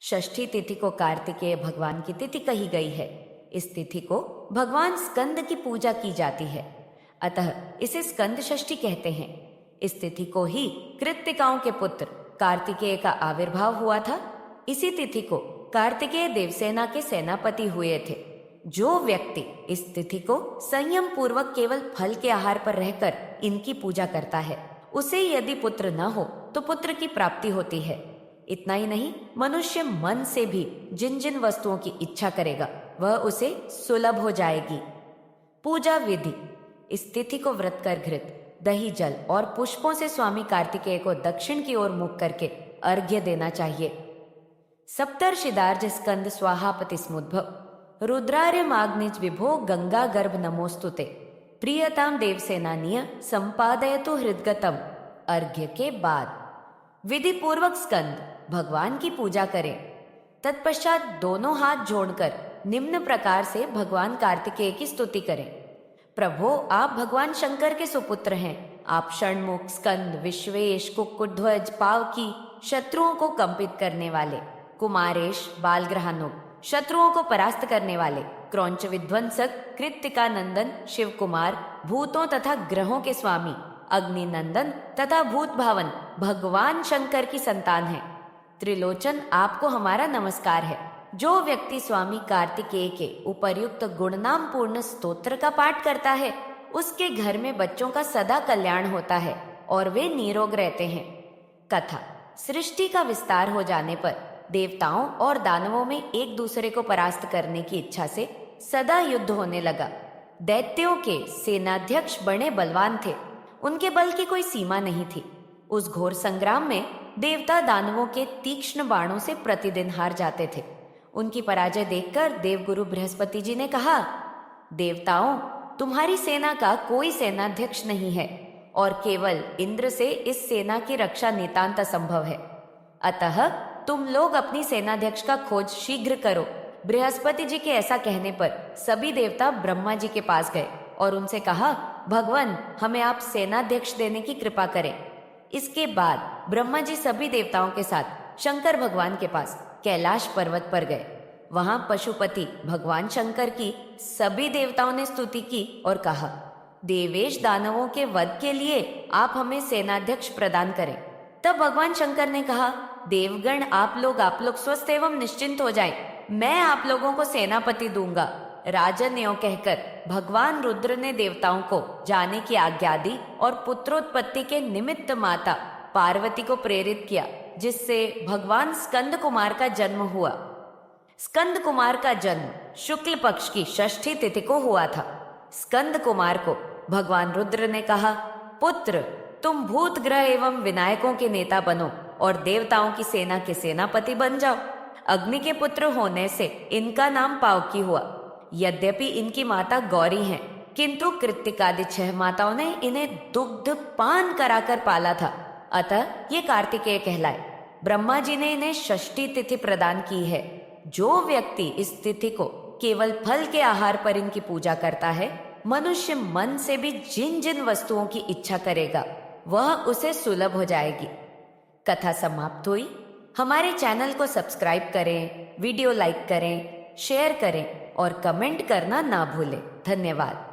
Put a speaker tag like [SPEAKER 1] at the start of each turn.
[SPEAKER 1] षष्ठी तिथि को कार्तिकेय भगवान की तिथि कही गई है। इस तिथि को भगवान स्कंद की पूजा की जाती है, अतः इसे स्कंद षष्ठी कहते हैं। इस तिथि को ही कृत्तिकाओं के पुत्र कार्तिकेय का आविर्भाव हुआ था। इसी तिथि को कार्तिकेय देवसेना के सेनापति हुए थे। जो व्यक्ति इस तिथि को संयम पूर्वक केवल फल के आहार पर रहकर इनकी पूजा करता है, उसे यदि पुत्र न हो तो पुत्र की प्राप्ति होती है। इतना ही नहीं, मनुष्य मन से भी जिन जिन वस्तुओं की इच्छा करेगा वह उसे सुलभ हो जाएगी। पूजा विधि। इस तिथि को व्रत कर घृत, दही, जल और पुष्पों से स्वामी कार्तिकेय को दक्षिण की ओर मुख करके अर्घ्य देना चाहिए। सप्तर्षिदार्ज स्कंद स्वाहापति स्मुद्भव रुद्रार्यमाग्निज विभो गंगा गर्भ नमोस्तुते प्रियताम देवसेनानीय संपादयतु हृदगतम। अर्घ्य के बाद विधि पूर्वक स्कंद भगवान की पूजा करें। तत्पश्चात दोनों हाथ जोड़कर निम्न प्रकार से भगवान कार्तिकेय की स्तुति करें। प्रभो, आप भगवान शंकर के सुपुत्र हैं। आप षण्मुख, स्कंद, विश्वेश, कुक्कुटध्वज, पावकी, शत्रुओं को कंपित करने वाले, कुमारेश, बालग्रहानुग, शत्रुओं को परास्त करने वाले, क्रौंच विध्वंसक, कृत्तिका नंदन, शिव कुमार, भूतों तथा ग्रहों के स्वामी, अग्नि नंदन तथा भूत भावन भगवान शंकर की संतान है। त्रिलोचन, आपको हमारा नमस्कार है। जो व्यक्ति स्वामी कार्तिकेय के उपर्युक्त गुणनाम पूर्ण स्तोत्र का पाठ करता है, उसके घर में बच्चों का सदा कल्याण होता है और वे निरोग रहते हैं। कथा। सृष्टि का विस्तार हो जाने पर देवताओं और दानवों में एक दूसरे को परास्त करने की इच्छा से सदा युद्ध होने लगा। दैत्यों के सेनाध्यक्ष बड़े बलवान थे, उनके बल की कोई सीमा नहीं थी। उस घोर संग्राम में देवता दानवों के तीक्ष्ण बाणों से प्रतिदिन हार जाते थे। उनकी पराजय देखकर देवगुरु बृहस्पति जी ने कहा, देवताओं, तुम्हारी सेना का कोई सेनाध्यक्ष नहीं है और केवल इंद्र से इस सेना की रक्षा नितांत असंभव है। अतः तुम लोग अपनी सेनाध्यक्ष का खोज शीघ्र करो। बृहस्पति जी के ऐसा कहने पर सभी देवता ब्रह्मा जी के पास गए और उनसे कहा, भगवान, हमें आप सेनाध्यक्ष देने की कृपा करें। इसके बाद ब्रह्मा जी सभी देवताओं के साथ शंकर भगवान के पास कैलाश पर्वत पर गए। वहां पशुपति भगवान शंकर की सभी देवताओं ने स्तुति की और कहा, देवेश, दानवों के वध के लिए आप हमें सेनाध्यक्ष प्रदान करें। तब भगवान शंकर ने कहा, देवगण, आप लोग स्वस्थ एवं निश्चिंत हो जाएं। मैं आप लोगों को सेनापति दूंगा। राजन यों कहकर भगवान रुद्र ने देवताओं को जाने की आज्ञा दी और पुत्रोत्पत्ति के निमित्त माता पार्वती को प्रेरित किया, जिससे भगवान स्कंद कुमार का जन्म हुआ। स्कंद कुमार का जन्म शुक्ल पक्ष की षष्ठी तिथि को हुआ था। स्कंद कुमार को भगवान रुद्र ने कहा, पुत्र, तुम भूत ग्रह एवं विनायकों के नेता बनो और देवताओं की सेना के सेनापति बन जाओ। अग्नि के पुत्र होने से इनका नाम पावकी हुआ। यद्यपि इनकी माता गौरी हैं, किंतु कृत्तिकादि 6 माताओं ने इन्हें दुग्ध पान कराकर पाला था, अतः ये कार्तिकेय कहलाए। ब्रह्मा जी ने इन्हें षष्ठी तिथि प्रदान की है। जो व्यक्ति इस तिथि को केवल फल के आहार पर इनकी पूजा करता है, मनुष्य मन से भी जिन जिन वस्तुओं की इच्छा करेगा वह उसे सुलभ हो जाएगी। कथा समाप्त हुई। हमारे चैनल को सब्सक्राइब करें, वीडियो लाइक करें, शेयर करें और कमेंट करना ना भूलें। धन्यवाद।